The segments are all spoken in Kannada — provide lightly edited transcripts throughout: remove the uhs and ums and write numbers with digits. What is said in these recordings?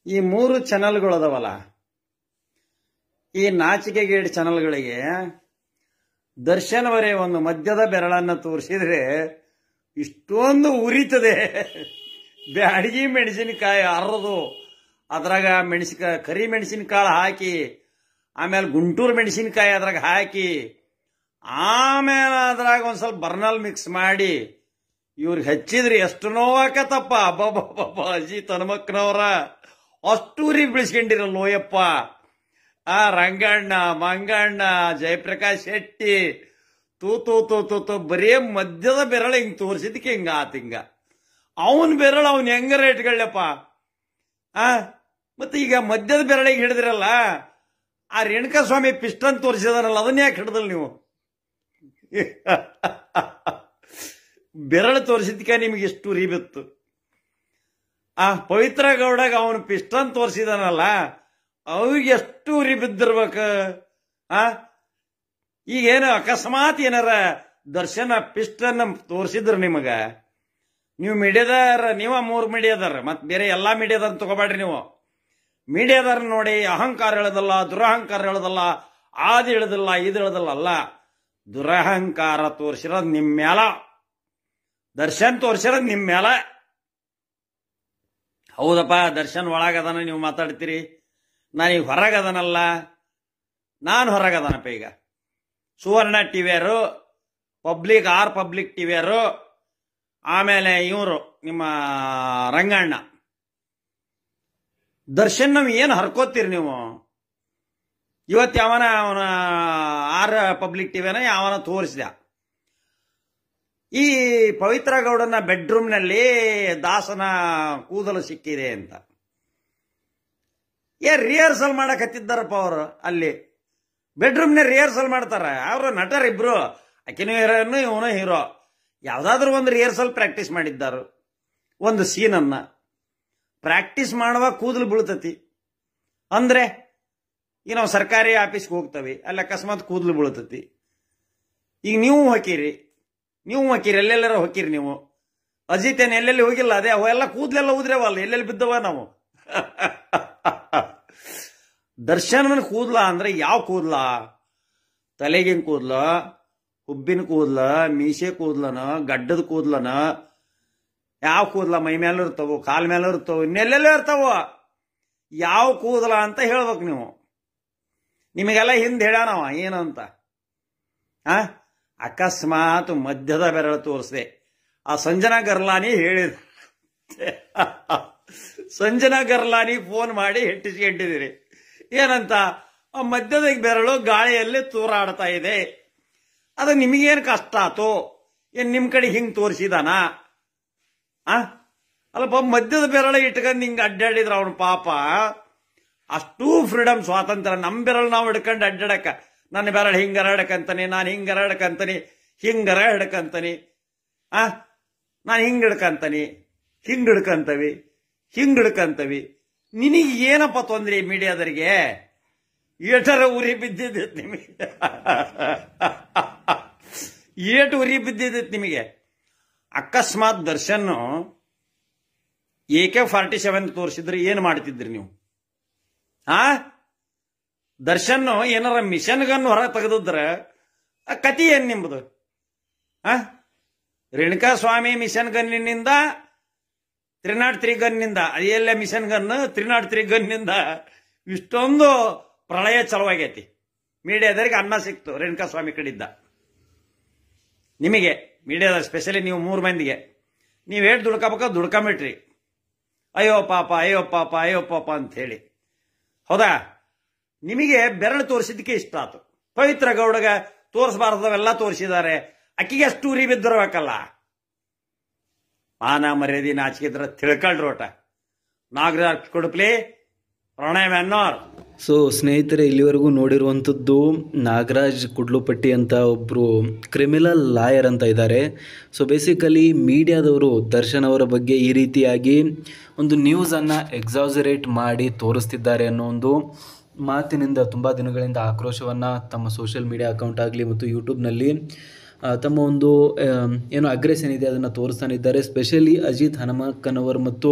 ಈ 3 ಚಾನೆಲ್ಗಳು ಅದಾವಲ್ಲ, ಈ ನಾಚಿಕೆಗೇಡು ಚಾನೆಲ್ಗಳಿಗೆ ದರ್ಶನ್ ಅವರೇ ಒಂದು ಮದ್ಯದ ಬೆರಳನ್ನ ತೋರಿಸಿದ್ರೆ ಇಷ್ಟೊಂದು ಉರಿತದೆ. ಬ್ಯಾಡಗಿ ಮೆಣಸಿನಕಾಯಿ ಅರದು ಅದ್ರಾಗ ಕರಿ ಮೆಣಸಿನಕಾಳು ಹಾಕಿ, ಆಮೇಲೆ ಗುಂಟೂರು ಮೆಣಸಿನಕಾಯಿ ಅದ್ರಾಗ ಹಾಕಿ, ಆಮೇಲೆ ಅದ್ರಾಗ ಒಂದ್ ಸ್ವಲ್ಪ ಬರ್ನಲ್ ಮಿಕ್ಸ್ ಮಾಡಿ ಇವ್ರಿಗೆ ಹಚ್ಚಿದ್ರಿ ಎಷ್ಟು ನೋವಾಕತ್ತಪ್ಪ. ಅಬ್ಬಬ್ಬಬ್ಬ ಅಜ್ಜಿ ತನ್ಮಕ್ಕನವರ ಅಷ್ಟು ಊರಿಗೆ ಬಿಳಿಸ್ಕೊಂಡಿರಲ್ಲೋಯಪ್ಪ. ಆ ರಂಗಣ್ಣ, ಮಂಗಣ್ಣ, ಜಯಪ್ರಕಾಶ್ ಶೆಟ್ಟಿ ತೂ ಬರೀ ಮದ್ಯದ ಬೆರಳ ಹಿಂಗ್ ತೋರ್ಸಿದಕ್ಕೆ ಹಿಂಗ ಆತಿಂಗ. ಅವನ್ ಬೆರಳು ಅವನ್ ಹೆಂಗರ ಇಟ್ಕೊಳ್ಳಪ್ಪ. ಮತ್ತೆ ಈಗ ಮದ್ಯದ ಬೆರಳಿಗೆ ಹಿಡಿದಿರಲ್ಲ, ಆ ರೇಣುಕಾಸ್ವಾಮಿ ಪಿಸ್ಟನ್ ತೋರಿಸಿದಾನಲ್ಲ, ಅದನ್ನ ಯಾಕೆ ಹಿಡಿದಲ್ ನೀವು? ಬೆರಳು ತೋರಿಸಿದ್ಕೆ ನಿಮ್ಗೆ ಎಷ್ಟು ಉರಿ ಬಿತ್ತು. ಆ ಪವಿತ್ರ ಗೌಡಗ ಅವನು ಪಿಸ್ಟನ್ ತೋರಿಸಿದಾನಲ್ಲ, ಅವ್ರಿಗೆ ಎಷ್ಟು ಉರಿ ಬಿದ್ದಿರ್ಬೇಕ. ಈಗೇನು ಅಕಸ್ಮಾತ್ ಏನಾರ ದರ್ಶನ ಪಿಸ್ಟನ್ ತೋರಿಸಿದ್ರ ನಿಮಗ, ನೀವು ಮೀಡಿಯಾದಾರ, ನೀವ 3 ಮೀಡಿಯಾದಾರ, ಮತ್ ಬೇರೆ ಎಲ್ಲಾ ಮೀಡಿಯಾದಾರ ತಗೋಬೇಡ್ರಿ. ನೀವು ಮೀಡಿಯಾದಾರ ನೋಡಿ ಅಹಂಕಾರ ಹೇಳೋದಲ್ಲ, ದುರಹಂಕಾರ ಹೇಳೋದಲ್ಲ, ಆದಿ ಹೇಳೋದಿಲ್ಲ, ಇದು ಹೇಳೋದಲ್ಲ. ಅಲ್ಲ, ದುರಹಂಕಾರ ತೋರಿಸಿರೋದ್ ನಿಮ್ ಮ್ಯಾಲ, ದರ್ಶನ್ ತೋರಿಸಿರೋದ್ ನಿಮ್ ಮ್ಯಾಲ. ಹೌದಪ್ಪ, ದರ್ಶನ್ ಒಳಗದಾನ, ನೀವು ಮಾತಾಡ್ತೀರಿ. ನಾನೀಗ ಹೊರಗದನಲ್ಲ, ನಾನು ಹೊರಗದಾನಪ್ಪ. ಈಗ ಸುವರ್ಣ ಟಿವಿಯರು, ಪಬ್ಲಿಕ್ ಟಿವಿಯರು, ಆಮೇಲೆ ಇವರು ನಿಮ್ಮ ರಂಗಣ್ಣ, ದರ್ಶನ್ ನಾವು ಏನು ಹರ್ಕೋತೀರಿ ನೀವು? ಇವತ್ತು ಅವನ 6 ಪಬ್ಲಿಕ್ ಟಿವಿನ ಯಾವನ ತೋರಿಸಿದ. ಈ ಪವಿತ್ರ ಗೌಡನ ಬೆಡ್ರೂಮ್ನಲ್ಲಿ ದಾಸನ ಕೂದಲು ಸಿಕ್ಕಿದೆ ಅಂತ ರಿಹರ್ಸಲ್ ಮಾಡಕ್ ಹತ್ತಿದ್ದಾರಪ್ಪ ಅವರು. ಅಲ್ಲಿ ಬೆಡ್ರೂಮ್ನ ರಿಹರ್ಸಲ್ ಮಾಡ್ತಾರ. ಅವರು ನಟರಿಬ್ರು, ಆಕಿನೂ ಹೀರೋನು, ಇವನು ಹೀರೋ. ಯಾವ್ದಾದ್ರು ಒಂದು ರಿಹರ್ಸಲ್ ಪ್ರಾಕ್ಟೀಸ್ ಮಾಡಿದ್ದಾರು. ಒಂದು ಸೀನನ್ನ ಪ್ರಾಕ್ಟೀಸ್ ಮಾಡುವಾಗ ಕೂದಲು ಬೀಳ್ತತಿ ಅಂದ್ರೆ, ಈಗ ನಾವು ಸರ್ಕಾರಿ ಆಫೀಸ್ಗೆ ಹೋಗ್ತವಿ, ಅಲ್ಲಿ ಅಕಸ್ಮಾತ್ ಕೂದಲು ಬೀಳ್ತತಿ. ಈಗ ನೀವು ಹೊಕ್ಕೀರಿ, ಎಲ್ಲೆಲ್ಲರ ಹೊಕ್ಕೀರಿ. ನೀವು ಅಜಿತ್ ಏನ್ ಎಲ್ಲೆಲ್ಲಿ ಹೋಗಿಲ್ಲ, ಅದೇ ಅವೆಲ್ಲ ಕೂದಲೆಲ್ಲ ಉದ್ರೇವಲ್ಲ, ಎಲ್ಲೆಲ್ಲಿ ಬಿದ್ದವ ನಾವು. ದರ್ಶನ್ ಕೂದ್ಲ ಅಂದ್ರೆ ಯಾವ ಕೂದ್ಲ? ತಲೆಗಿನ ಕೂದ್ಲ, ಹುಬ್ಬಿನ ಕೂದ್ಲ, ಮೀಸೆ ಕೂದ್ಲನ, ಗಡ್ಡದ ಕೂದ್ಲನ, ಯಾವ ಕೂದ್ಲ? ಮೈ ಮೇಲೂ ಇರ್ತಾವ, ಕಾಲ್ ಮೇಲೂ ಇರ್ತಾವ, ಇನ್ನೆಲ್ಲೆಲ್ಲ ಇರ್ತಾವ. ಯಾವ ಕೂದಲ ಅಂತ ಹೇಳ್ಬೇಕು ನೀವು. ನಿಮಗೆಲ್ಲ ಹಿಂದೆ ಹೇಳ್ಯಾನವ ಏನಂತ. ಅಕಸ್ಮಾತ್ ಮಧ್ಯದ ಬೆರಳು ತೋರಿಸಿದೆ. ಆ ಸಂಜನಾ ಗರ್ಲಾನಿ ಹೇಳಿದ. ಸಂಜನಾ ಗರ್ಲಾನಿ ಫೋನ್ ಮಾಡಿ ಹೆಟ್ಟಿಸಿಕೊಂಡಿದ್ದೀರಿ. ಏನಂತ? ಆ ಮಧ್ಯದ ಬೆರಳು ಗಾಳಿಯಲ್ಲಿ ತೂರಾಡ್ತಾ ಇದೆ, ಅದು ನಿಮಗೇನು ಕಷ್ಟ ಆತು? ಏನ್ ನಿಮ್ ಕಡೆ ಹಿಂಗ್ ತೋರಿಸಿದಾನ? ಅಲ್ಲಪ್ಪ, ಮಧ್ಯದ ಬೆರಳು ಇಟ್ಕೊಂಡು ಹಿಂಗ್ ಅಡ್ಡಾಡಿದ್ರ ಅವನು ಪಾಪ. ಅಷ್ಟೂ ಫ್ರೀಡಮ್, ಸ್ವಾತಂತ್ರ್ಯ. ನಮ್ ಬೆರಳು ನಾವು ಹಿಡ್ಕೊಂಡು ಅಡ್ಡಾಡಕ, ನನ್ನ ಬೆರಳು ಹಿಂಗರ ಹಿಡ್ಕಂತಾನೆ, ನಾನು ಹಿಂಗರ ಹಿಡ್ಕಂತಾನೆ, ಹಿಂಗರ ಹಿಡ್ಕಂತಾನೆ, ನಾನು ಹಿಂಗ್ ಹಿಡ್ಕಂತಾನೆ, ಹಿಂಗ್ ಹಿಡ್ಕಂತವಿ, ಹಿಂಗ್ ಹಿಡ್ಕಂತವಿ. ನಿನಗೆ ಏನಪ್ಪ ತೊಂದ್ರೆ? ಮೀಡಿಯಾದರಿಗೆ ಏಟರ ಉರಿ ಬಿದ್ದಿದ್ದೈತಿ ನಿಮಗೆ, ಏಟು ಉರಿ ಬಿದ್ದಿದ್ದೈತಿ ನಿಮಗೆ. ಅಕಸ್ಮಾತ್ ದರ್ಶನ್ AK-47 ತೋರಿಸಿದ್ರೆ ಏನ್ ಮಾಡ್ತಿದ್ರಿ ನೀವು? ದರ್ಶನ್ ಏನಾರ ಮಿಷನ್ ಗನ್ ಹೊರ ತೆಗೆದಿದ್ರ ಆ ಕತಿ ಏನ್ ನಿಂಬುದು? ರೇಣುಕಾಸ್ವಾಮಿ ಮಿಷನ್ ಗನ್ನಿನಿಂದ 303 ಗನ್ನಿಂದ, ಅದೆಲ್ಲ ಮಿಷನ್ ಗನ್ 303 ಗನ್ನಿಂದ ಇಷ್ಟೊಂದು ಪ್ರಳಯ ಚಲವಾಗೈತಿ. ಮೀಡಿಯಾದವ್ರಿಗೆ ಅನ್ನ ಸಿಕ್ತು ರೇಣುಕಾಸ್ವಾಮಿ ಕಡಿದ್ದ. ನಿಮಗೆ ಮೀಡಿಯಾದ ಸ್ಪೆಷಲಿ ನೀವು 3 ಮಂದಿಗೆ ನೀವು ಏಟ್ ದುಡ್ಕೋಬೇಕ ದುಡ್ಕೊಂಬಿಟ್ರಿ. ಅಯ್ಯೋ ಪಾಪ, ಅಯ್ಯೋ ಪಾಪ, ಅಯ್ಯೋ ಪಾಪ ಅಂತ ಹೇಳಿ. ಹೌದಾ? ನಿಮಗೆ ಬೆರಳು ತೋರಿಸಿದ್ದಕ್ಕೆ ಇಷ್ಟ ಆತು. ಪವಿತ್ರ ಗೌಡಗ ತೋರಿಸಬಾರ್ದವೆಲ್ಲ ತೋರಿಸಿದ್ದಾರೆ. ಅಕ್ಕಿಗೆ ಅಷ್ಟು ಉರಿ ಬಿದ್ದಿರ್ಬೇಕಲ್ಲ. ಮಾನ ಮರ್ಯಾದೆ ನಾಚಿಕಿದ್ರ ತಿಳ್ಕೊಳ್ರಿ ಒಟ. ನಾಗರಾಜ್ ಕೊಡುಪ್ಲಿ, ಪ್ರಣಯ ಮ್ಯಾನ್ನೋರ್. ಸೊ ಸ್ನೇಹಿತರೆ, ಇಲ್ಲಿವರೆಗೂ ನೋಡಿರುವಂಥದ್ದು ನಾಗರಾಜ್ ಕುಡ್ಲುಪಟ್ಟಿ ಅಂತ ಒಬ್ಬರು ಕ್ರಿಮಿನಲ್ ಲಾಯರ್ ಅಂತ ಇದ್ದಾರೆ. ಸೊ ಬೇಸಿಕಲಿ ಮೀಡಿಯಾದವರು ದರ್ಶನ್ ಅವರ ಬಗ್ಗೆ ಈ ರೀತಿಯಾಗಿ ಒಂದು ನ್ಯೂಸನ್ನು ಎಕ್ಸಾಜರೇಟ್ ಮಾಡಿ ತೋರಿಸ್ತಿದ್ದಾರೆ ಅನ್ನೋ ಒಂದು ಮಾತಿನಿಂದ ತುಂಬ ದಿನಗಳಿಂದ ಆಕ್ರೋಶವನ್ನು ತಮ್ಮ ಸೋಷಿಯಲ್ ಮೀಡಿಯಾ ಅಕೌಂಟ್ ಆಗಲಿ ಮತ್ತು ಯೂಟ್ಯೂಬ್ನಲ್ಲಿ ತಮ್ಮ ಒಂದು ಏನು ಅಗ್ರೆಷನ್ ಇದೆ ಅದನ್ನು ತೋರಿಸ್ತಾನೆ ಇದ್ದಾರೆ. ಸ್ಪೆಷಲಿ ಅಜಿತ್ ಹನುಮಕ್ಕನವರು ಮತ್ತು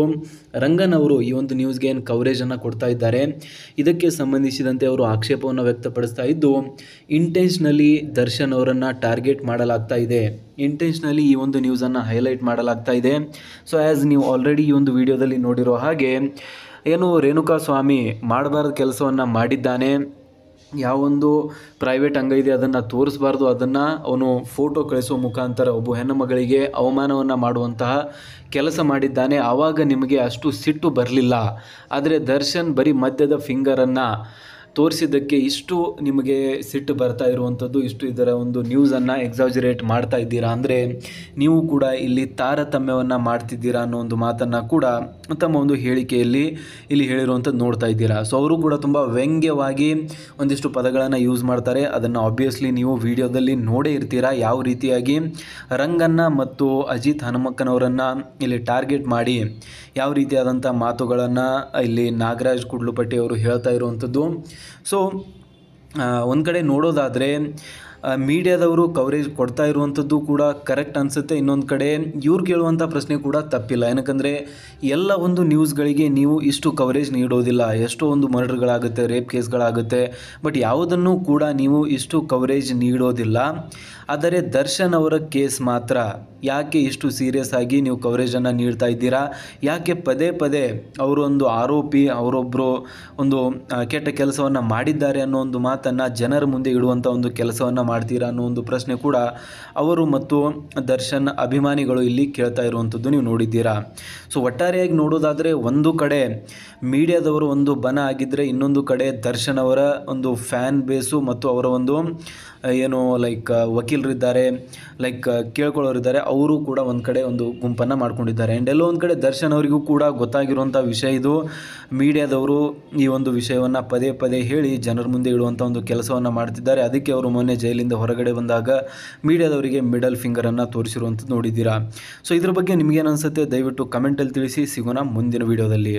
ರಂಗನ್ ಅವರು ಈ ಒಂದು ನ್ಯೂಸ್ಗೆ ಏನು ಕವರೇಜನ್ನು ಕೊಡ್ತಾ ಇದ್ದಾರೆ. ಇದಕ್ಕೆ ಸಂಬಂಧಿಸಿದಂತೆ ಅವರು ಆಕ್ಷೇಪವನ್ನು ವ್ಯಕ್ತಪಡಿಸ್ತಾ ಇದ್ದು, ಇಂಟೆನ್ಷನಲಿ ದರ್ಶನ್ ಅವರನ್ನು ಟಾರ್ಗೆಟ್ ಮಾಡಲಾಗ್ತಾ ಇದೆ, ಇಂಟೆನ್ಷನಲಿ ಈ ಒಂದು ನ್ಯೂಸನ್ನು ಹೈಲೈಟ್ ಮಾಡಲಾಗ್ತಾ ಇದೆ. ಸೊ ಆ್ಯಸ್ ನೀವು ಆಲ್ರೆಡಿ ಈ ಒಂದು ವಿಡಿಯೋದಲ್ಲಿ ನೋಡಿರೋ ಹಾಗೆ ಏನು ರೇಣುಕಾ ಸ್ವಾಮಿ ಮಾಡಬಾರ್ದ ಕೆಲಸವನ್ನು ಮಾಡಿದ್ದಾನೆ, ಯಾವೊಂದು ಪ್ರೈವೇಟ್ ಅಂಗ ಇದೆ ಅದನ್ನು ತೋರಿಸಬಾರ್ದು, ಅದನ್ನು ಅವನು ಫೋಟೋ ಕಳಿಸುವ ಮುಖಾಂತರ ಒಬ್ಬ ಹೆಣ್ಣು ಮಗಳಿಗೆ ಅವಮಾನವನ್ನು ಮಾಡುವಂತಹ ಕೆಲಸ ಮಾಡಿದ್ದಾನೆ. ಆವಾಗ ನಿಮಗೆ ಅಷ್ಟು ಸಿಟ್ಟು ಬರಲಿಲ್ಲ. ಆದರೆ ದರ್ಶನ್ ಬರೀ ಮಧ್ಯದ ಫಿಂಗರನ್ನು ತೋರಿಸಿದ್ದಕ್ಕೆ ಇಷ್ಟು ನಿಮಗೆ ಸಿಟ್ಟು ಬರ್ತಾ ಇರುವಂಥದ್ದು, ಇಷ್ಟು ಇದರ ಒಂದು ನ್ಯೂಸನ್ನು ಎಕ್ಸಾಜರೇಟ್ ಮಾಡ್ತಾ ಇದ್ದೀರಾ ಅಂದರೆ ನೀವು ಕೂಡ ಇಲ್ಲಿ ತಾರತಮ್ಯವನ್ನು ಮಾಡ್ತಿದ್ದೀರಾ ಅನ್ನೋ ಒಂದು ಮಾತನ್ನು ಕೂಡ ತಮ್ಮ ಒಂದು ಹೇಳಿಕೆಯಲ್ಲಿ ಇಲ್ಲಿ ಹೇಳಿರುವಂಥದ್ದು ನೋಡ್ತಾ ಇದ್ದೀರಾ. ಸೊ ಅವರು ಕೂಡ ತುಂಬ ವ್ಯಂಗ್ಯವಾಗಿ ಒಂದಿಷ್ಟು ಪದಗಳನ್ನು ಯೂಸ್ ಮಾಡ್ತಾರೆ. ಅದನ್ನು ಆಬ್ವಿಯಸ್ಲಿ ನೀವು ವಿಡಿಯೋದಲ್ಲಿ ನೋಡೇ ಇರ್ತೀರಾ, ಯಾವ ರೀತಿಯಾಗಿ ರಂಗನ್ನ ಮತ್ತು ಅಜಿತ್ ಹನುಮಕ್ಕನವರನ್ನು ಇಲ್ಲಿ ಟಾರ್ಗೆಟ್ ಮಾಡಿ ಯಾವ ರೀತಿಯಾದಂಥ ಮಾತುಗಳನ್ನು ಇಲ್ಲಿ ನಾಗರಾಜ್ ಕುಡ್ಲುಪಟ್ಟಿ ಅವರು ಹೇಳ್ತಾ ಇರುವಂಥದ್ದು. ಸೊ ಒಂದು ಕಡೆ ನೋಡೋದಾದರೆ ಮೀಡಿಯಾದವರು ಕವರೇಜ್ ಕೊಡ್ತಾ ಇರುವಂಥದ್ದು ಕೂಡ ಕರೆಕ್ಟ್ ಅನಿಸುತ್ತೆ. ಇನ್ನೊಂದು ಕಡೆ ಇವ್ರು ಕೇಳುವಂಥ ಪ್ರಶ್ನೆ ಕೂಡ ತಪ್ಪಿಲ್ಲ. ಏನಕ್ಕಂದರೆ ಎಲ್ಲ ಒಂದು ನ್ಯೂಸ್ಗಳಿಗೆ ನೀವು ಇಷ್ಟು ಕವರೇಜ್ ನೀಡೋದಿಲ್ಲ. ಎಷ್ಟೋ ಒಂದು ಮರ್ಡರ್ಗಳಾಗುತ್ತೆ, ರೇಪ್ ಕೇಸ್ಗಳಾಗುತ್ತೆ, ಬಟ್ ಯಾವುದನ್ನು ಕೂಡ ನೀವು ಇಷ್ಟು ಕವರೇಜ್ ನೀಡೋದಿಲ್ಲ. ಆದರೆ ದರ್ಶನ್ ಅವರ ಕೇಸ್ ಮಾತ್ರ ಯಾಕೆ ಇಷ್ಟು ಸೀರಿಯಸ್ ಆಗಿ ನೀವು ಕವರೇಜನ್ನು ನೀಡ್ತಾ ಇದ್ದೀರಾ? ಯಾಕೆ ಪದೇ ಪದೇ ಅವರೊಂದು ಆರೋಪಿ, ಅವರೊಬ್ಬರು ಒಂದು ಕೆಟ್ಟ ಕೆಲಸವನ್ನು ಮಾಡಿದ್ದಾರೆ ಅನ್ನೋ ಒಂದು ಮಾತನ್ನು ಜನರ ಮುಂದೆ ಇಡುವಂಥ ಒಂದು ಕೆಲಸವನ್ನು ಮಾಡ್ತೀರಾ ಅನ್ನೋ ಒಂದು ಪ್ರಶ್ನೆ ಕೂಡ ಅವರು ಮತ್ತು ದರ್ಶನ್ ಅಭಿಮಾನಿಗಳು ಇಲ್ಲಿ ಕೇಳ್ತಾ ಇರುವಂಥದ್ದು ನೀವು ನೋಡಿದ್ದೀರಾ. ಸೊ ಒಟ್ಟಾರೆಯಾಗಿ ನೋಡೋದಾದರೆ ಒಂದು ಕಡೆ ಮೀಡಿಯಾದವರು ಒಂದು ಬನ ಆಗಿದ್ದರೆ, ಇನ್ನೊಂದು ಕಡೆ ದರ್ಶನ್ ಅವರ ಒಂದು ಫ್ಯಾನ್ ಬೇಸು ಮತ್ತು ಅವರ ಒಂದು ಏನು ಲೈಕ್ ವಕೀಲರಿದ್ದಾರೆ, ಲೈಕ್ ಕೇಳ್ಕೊಳ್ಳೋರಿದ್ದಾರೆ, ಅವರು ಕೂಡ ಒಂದು ಕಡೆ ಒಂದು ಗುಂಪನ್ನು ಮಾಡ್ಕೊಂಡಿದ್ದಾರೆ. ಆ್ಯಂಡ್ ಎಲ್ಲೋ ಒಂದು ಕಡೆ ದರ್ಶನ್ ಅವರಿಗೂ ಕೂಡ ಗೊತ್ತಾಗಿರುವಂಥ ವಿಷಯ ಇದು. ಮೀಡಿಯಾದವರು ಈ ಒಂದು ವಿಷಯವನ್ನು ಪದೇ ಪದೇ ಹೇಳಿ ಜನರ ಮುಂದೆ ಇಡುವಂಥ ಒಂದು ಕೆಲಸವನ್ನು ಮಾಡ್ತಿದ್ದಾರೆ. ಅದಕ್ಕೆ ಅವರು ಮೊನ್ನೆ ಜೈಲಿಂದ ಹೊರಗಡೆ ಬಂದಾಗ ಮೀಡಿಯಾದವರಿಗೆ ಮಿಡಲ್ ಫಿಂಗರನ್ನು ತೋರಿಸಿರುವಂಥದ್ದು ನೋಡಿದ್ದೀರಾ. ಸೊ ಇದ್ರ ಬಗ್ಗೆ ನಿಮಗೇನು ಅನಿಸುತ್ತೆ ದಯವಿಟ್ಟು ಕಮೆಂಟಲ್ಲಿ ತಿಳಿಸಿ. ಸಿಗೋಣ ಮುಂದಿನ ವಿಡಿಯೋದಲ್ಲಿ.